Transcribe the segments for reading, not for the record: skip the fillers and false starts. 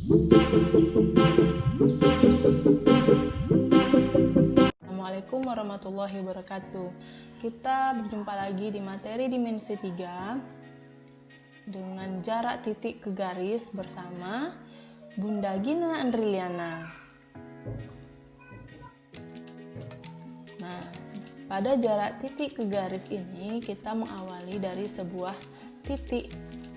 Assalamualaikum warahmatullahi wabarakatuh. Kita berjumpa lagi di materi dimensi 3 dengan jarak titik ke garis bersama Bunda Gina Andriliana. Nah, pada jarak titik ke garis ini kita mengawali dari sebuah titik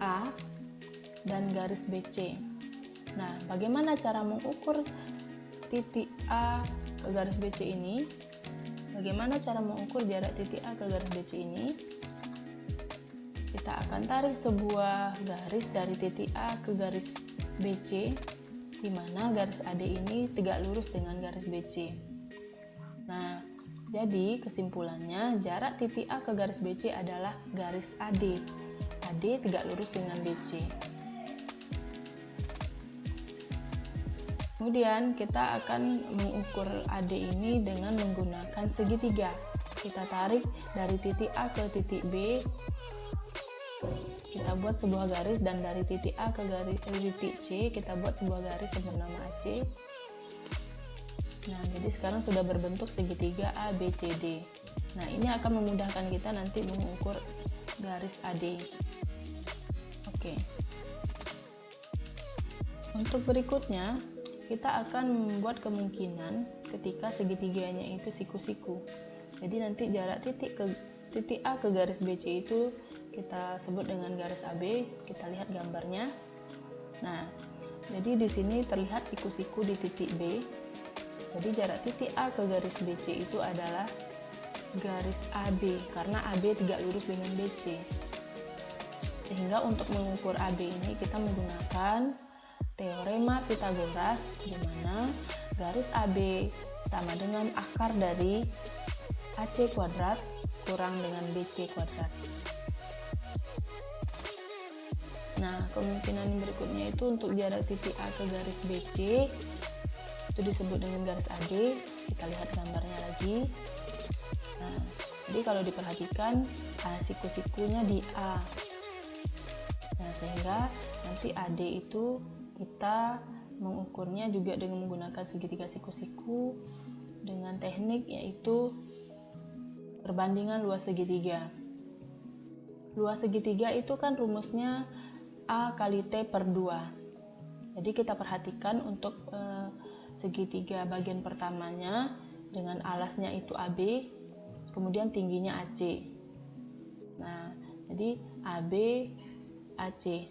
A dan garis BC. Nah, bagaimana cara mengukur titik A ke garis BC ini? Bagaimana cara mengukur jarak titik A ke garis BC ini? Kita akan tarik sebuah garis dari titik A ke garis BC, di mana garis AD ini tegak lurus dengan garis BC. Nah, jadi kesimpulannya jarak titik A ke garis BC adalah garis AD. AD tegak lurus dengan BC. Kemudian kita akan mengukur AD ini dengan menggunakan segitiga. Kita tarik dari titik A ke titik B. Kita buat sebuah garis, dan dari titik A ke titik C kita buat sebuah garis yang bernama AC. Nah, jadi sekarang sudah berbentuk segitiga ABCD. Nah, ini akan memudahkan kita nanti mengukur garis AD. Oke. Untuk berikutnya, kita akan membuat kemungkinan ketika segitiganya itu siku-siku. Jadi nanti jarak titik A ke garis BC itu kita sebut dengan garis AB. Kita lihat gambarnya. Nah, jadi di sini terlihat siku-siku di titik B. Jadi jarak titik A ke garis BC itu adalah garis AB, karena AB tegak lurus dengan BC. Sehingga untuk mengukur AB ini kita menggunakan teorema Pythagoras, di mana garis AB sama dengan akar dari AC kuadrat kurang dengan BC kuadrat. Nah, kemungkinan yang berikutnya itu untuk jarak titik A ke garis BC itu disebut dengan garis AD. Kita lihat gambarnya lagi. Nah, jadi kalau diperhatikan siku-sikunya di A. Nah, sehingga nanti AD itu kita mengukurnya juga dengan menggunakan segitiga siku-siku dengan teknik yaitu perbandingan luas segitiga. Luas segitiga itu kan rumusnya A kali T per 2. Jadi kita perhatikan untuk segitiga bagian pertamanya dengan alasnya itu AB, kemudian tingginya AC. Nah, jadi AB AC.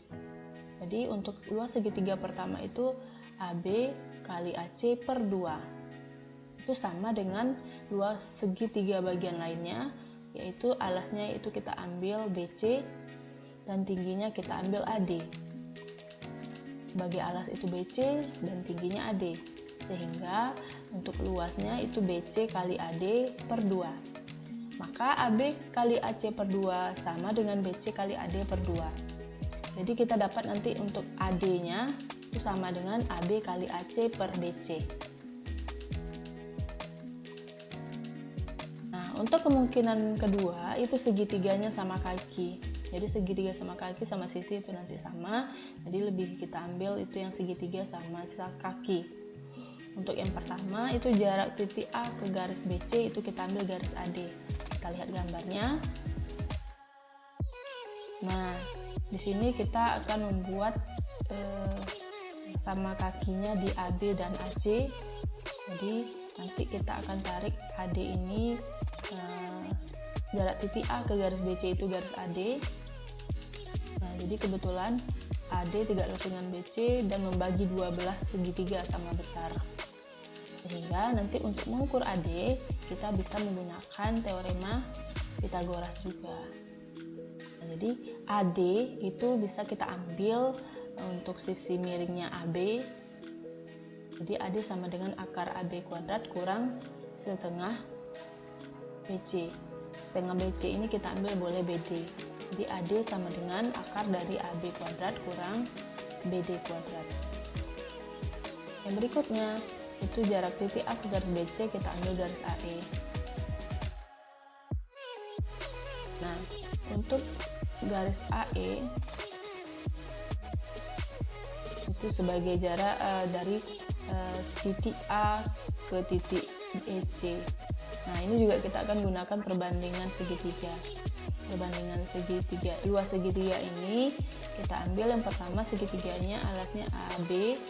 Jadi untuk luas segitiga pertama itu AB kali AC per 2. Itu sama dengan luas segitiga bagian lainnya, yaitu alasnya itu kita ambil BC dan tingginya kita ambil AD. Sebagai alas itu BC dan tingginya AD. Sehingga untuk luasnya itu BC kali AD per 2. Maka AB kali AC per 2 sama dengan BC kali AD per 2. Jadi kita dapat nanti untuk AD-nya itu sama dengan AB kali AC per BC. Nah, untuk kemungkinan kedua itu segitiganya sama kaki. Jadi segitiga sama kaki sama sisi itu nanti sama. Jadi lebih kita ambil itu yang segitiga sama kaki. Untuk yang pertama itu jarak titik A ke garis BC itu kita ambil garis AD. Kita lihat gambarnya. Nah, di sini kita akan membuat sama kakinya di AB dan AC. Jadi nanti kita akan tarik AD ini, jarak titik A ke garis BC itu garis AD. Nah, jadi kebetulan AD tegak lurus dengan BC dan membagi 12 segitiga sama besar. Sehingga nanti untuk mengukur AD kita bisa menggunakan teorema Pythagoras juga. Nah, jadi AD itu bisa kita ambil untuk sisi miringnya AB. Jadi AD sama dengan akar AB kuadrat kurang setengah BC. Setengah BC ini kita ambil boleh BD. Jadi AD sama dengan akar dari AB kuadrat kurang BD kuadrat. Yang berikutnya itu jarak titik A ke garis BC, kita ambil garis AE. Nah, untuk garis AE itu sebagai jarak dari titik A ke titik EC. Nah, ini juga kita akan gunakan perbandingan segitiga. Perbandingan segitiga, luas segitiga ini kita ambil yang pertama segitiganya alasnya AB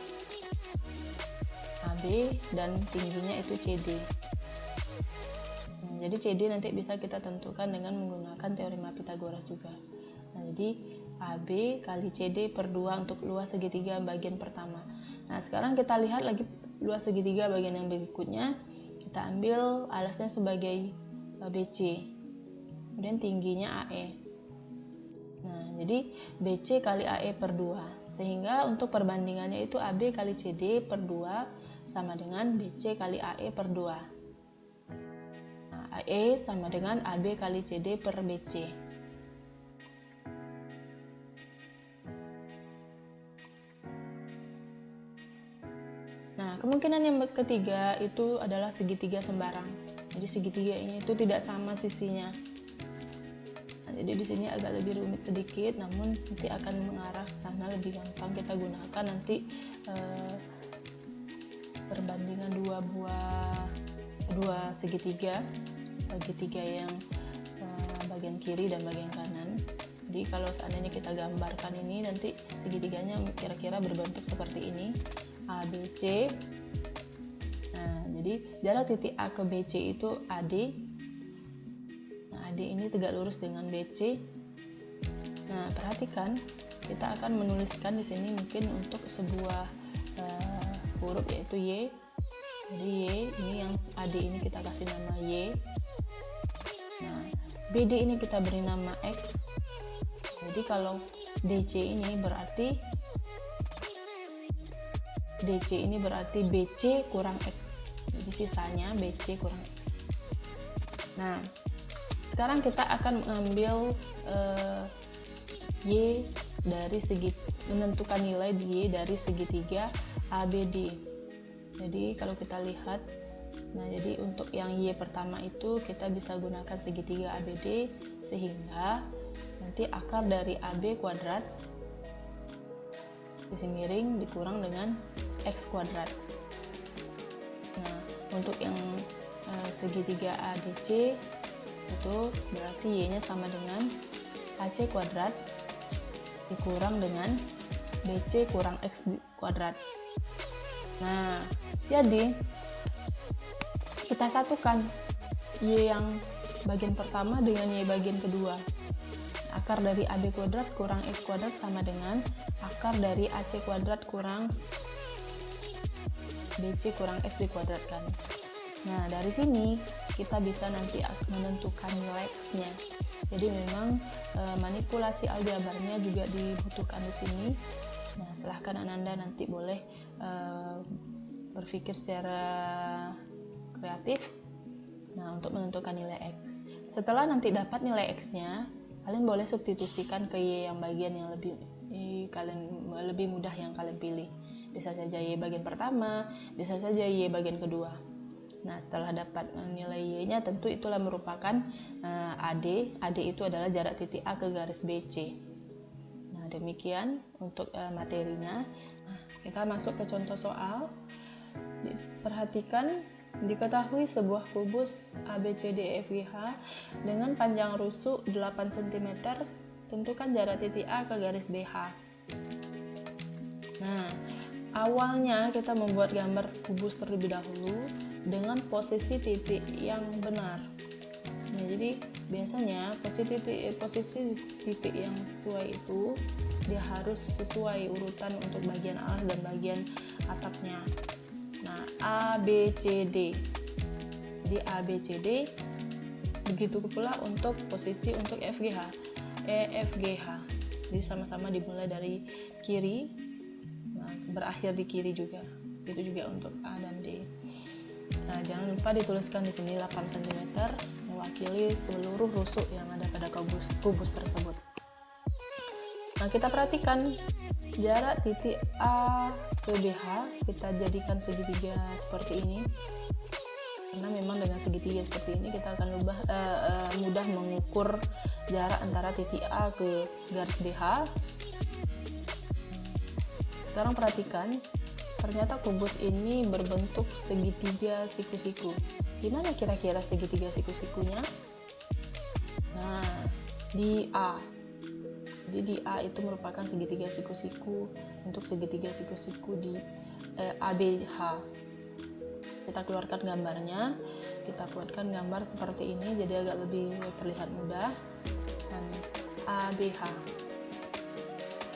dan tingginya itu CD. Jadi CD nanti bisa kita tentukan dengan menggunakan teorema Pythagoras juga. Nah, jadi AB kali CD per 2 untuk luas segitiga bagian pertama. Nah, sekarang kita lihat lagi luas segitiga bagian yang berikutnya. Kita ambil alasnya sebagai BC, kemudian tingginya AE. Nah, jadi BC kali AE per 2, sehingga untuk perbandingannya itu AB kali CD per 2 sama dengan BC kali AE per 2. Nah, AE sama dengan AB kali CD per BC. Nah, kemungkinan yang ketiga itu adalah segitiga sembarang. Jadi segitiga ini itu tidak sama sisinya. Nah, jadi di sini agak lebih rumit sedikit, namun nanti akan mengarah ke sana lebih gampang. Kita gunakan nanti perbandingan dua segitiga yang bagian kiri dan bagian kanan. Jadi kalau seandainya kita gambarkan ini, nanti segitiganya kira-kira berbentuk seperti ini, ABC. Nah, jadi jarak titik A ke BC itu AD. Nah, AD ini tegak lurus dengan BC. Nah, perhatikan, kita akan menuliskan di sini mungkin untuk sebuah huruf yaitu Y. Jadi Y ini yang AD ini kita kasih nama Y. Nah, BD ini kita beri nama X. Jadi kalau DC ini berarti BC kurang X. Jadi sisanya BC kurang X. Nah, sekarang kita akan mengambil Y dari menentukan nilai Y dari segitiga ABD. Jadi kalau kita lihat, nah jadi untuk yang Y pertama itu kita bisa gunakan segitiga ABD, sehingga nanti akar dari AB kuadrat sisi miring dikurang dengan X kuadrat. Nah, untuk yang segitiga ADC itu berarti Y nya sama dengan AC kuadrat dikurang dengan BC kurang X kuadrat. Nah, jadi kita satukan Y yang bagian pertama dengan Y bagian kedua. Akar dari AB kuadrat kurang X kuadrat sama dengan akar dari AC kuadrat kurang BC kurang X dikuadratkan. Nah, dari sini kita bisa nanti menentukan nilai X-nya. Jadi memang manipulasi aljabarnya juga dibutuhkan di sini. Nah, silahkan Ananda nanti boleh berpikir secara kreatif. Nah, untuk menentukan nilai X. Setelah nanti dapat nilai X-nya, kalian boleh substitusikan ke Y yang bagian yang lebih mudah yang kalian pilih. Bisa saja Y bagian pertama, bisa saja Y bagian kedua. Nah, setelah dapat nilai Y-nya, tentu itulah merupakan AD. AD itu adalah jarak titik A ke garis BC. Nah, demikian untuk materinya. Nah, kita masuk ke contoh soal. Perhatikan, diketahui sebuah kubus ABCDEFGH dengan panjang rusuk 8 cm, tentukan jarak titik A ke garis BH. Nah, awalnya kita membuat gambar kubus terlebih dahulu dengan posisi titik yang benar. Nah, jadi biasanya posisi titik yang sesuai itu dia harus sesuai urutan untuk bagian alas dan bagian atapnya. Nah, A, B, C, D. Jadi A, B, C, D. Begitu pula untuk posisi untuk FGH, E, F, G, H. Jadi sama-sama dimulai dari kiri, nah, berakhir di kiri juga. Itu juga untuk A dan D. Nah, jangan lupa dituliskan di sini 8 cm mewakili seluruh rusuk yang ada pada kubus tersebut. Nah, kita perhatikan jarak titik A ke BH kita jadikan segitiga seperti ini. Karena memang dengan segitiga seperti ini kita akan mudah mengukur jarak antara titik A ke garis BH. sekarang perhatikan, ternyata kubus ini berbentuk segitiga siku-siku. Gimana kira-kira segitiga siku-sikunya? Nah, di A. Jadi di A itu merupakan segitiga siku-siku untuk segitiga siku-siku di ABH. Kita keluarkan gambarnya. Kita buatkan gambar seperti ini jadi agak lebih terlihat mudah. Dan ABH.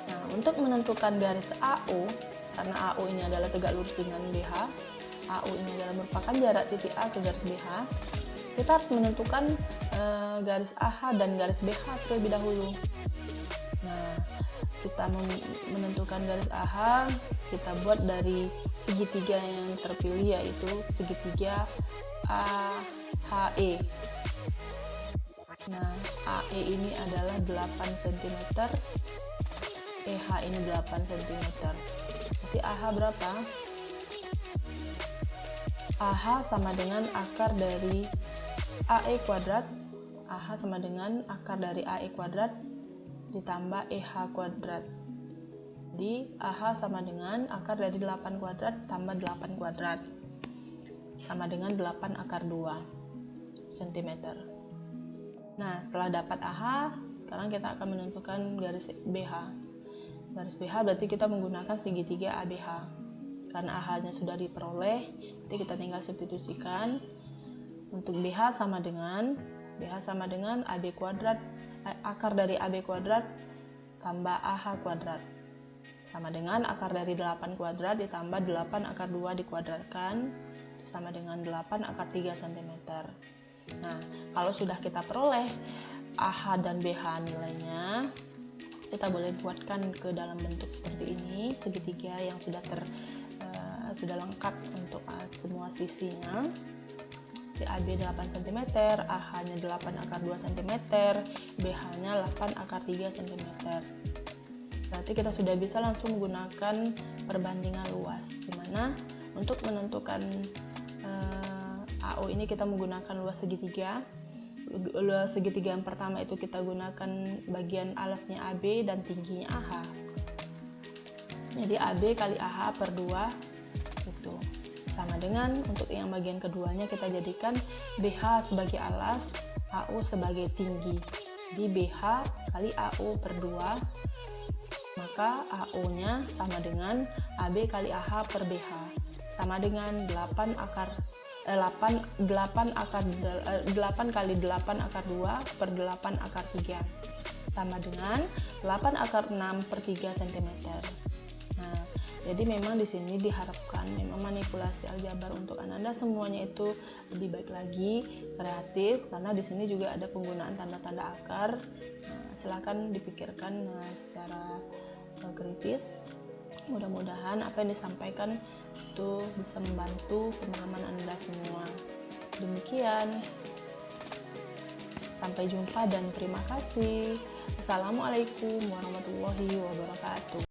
Nah, untuk menentukan garis AO, karena AO ini adalah tegak lurus dengan BH, AO ini adalah merupakan jarak titik A ke garis BH, kita harus menentukan garis AH dan garis BH terlebih dahulu. Nah, kita menentukan garis AH, kita buat dari segitiga yang terpilih, yaitu segitiga AHE. Nah, AE ini adalah 8 cm, EH ini 8 cm. Jadi AH berapa? AH sama dengan akar dari AE kuadrat. AH sama dengan akar dari AE kuadrat ditambah EH kuadrat. Jadi AH sama dengan akar dari 8 kuadrat tambah 8 kuadrat sama dengan 8 akar 2 cm. Nah, setelah dapat AH, sekarang kita akan menentukan garis BH. Garis BH berarti kita menggunakan segitiga ABH. Karena AH-nya sudah diperoleh, jadi kita tinggal substitusikan. Untuk BH sama dengan AB kuadrat, akar dari AB kuadrat tambah AH kuadrat. Sama dengan akar dari 8 kuadrat ditambah 8 akar 2 dikuadratkan, sama dengan 8 akar 3 cm. Nah, kalau sudah kita peroleh AH dan BH nilainya, kita boleh buatkan ke dalam bentuk seperti ini, segitiga yang sudah lengkap untuk semua sisinya. AB 8 cm, AH-nya 8 akar 2 cm, BH-nya 8 akar 3 cm. Berarti kita sudah bisa langsung menggunakan perbandingan luas, dimana untuk menentukan AO ini kita menggunakan luas segitiga. Luas segitiga yang pertama itu kita gunakan bagian alasnya AB dan tingginya AH. Jadi AB kali AH per 2 itu sama dengan, untuk yang bagian keduanya kita jadikan BH sebagai alas, AO sebagai tinggi. Jadi BH kali AO per 2, maka AO-nya sama dengan AB kali AH per BH, sama dengan 8 kali 8 akar 2 per 8 akar 3, sama dengan 8 akar 6 per 3 cm. Nah, jadi memang di sini diharapkan memang manipulasi aljabar untuk Ananda semuanya itu lebih baik lagi, kreatif, karena di sini juga ada penggunaan tanda-tanda akar. Nah, silakan dipikirkan secara kritis. Mudah-mudahan apa yang disampaikan itu bisa membantu pemahaman Anda semua. Demikian, sampai jumpa dan terima kasih. Assalamualaikum warahmatullahi wabarakatuh.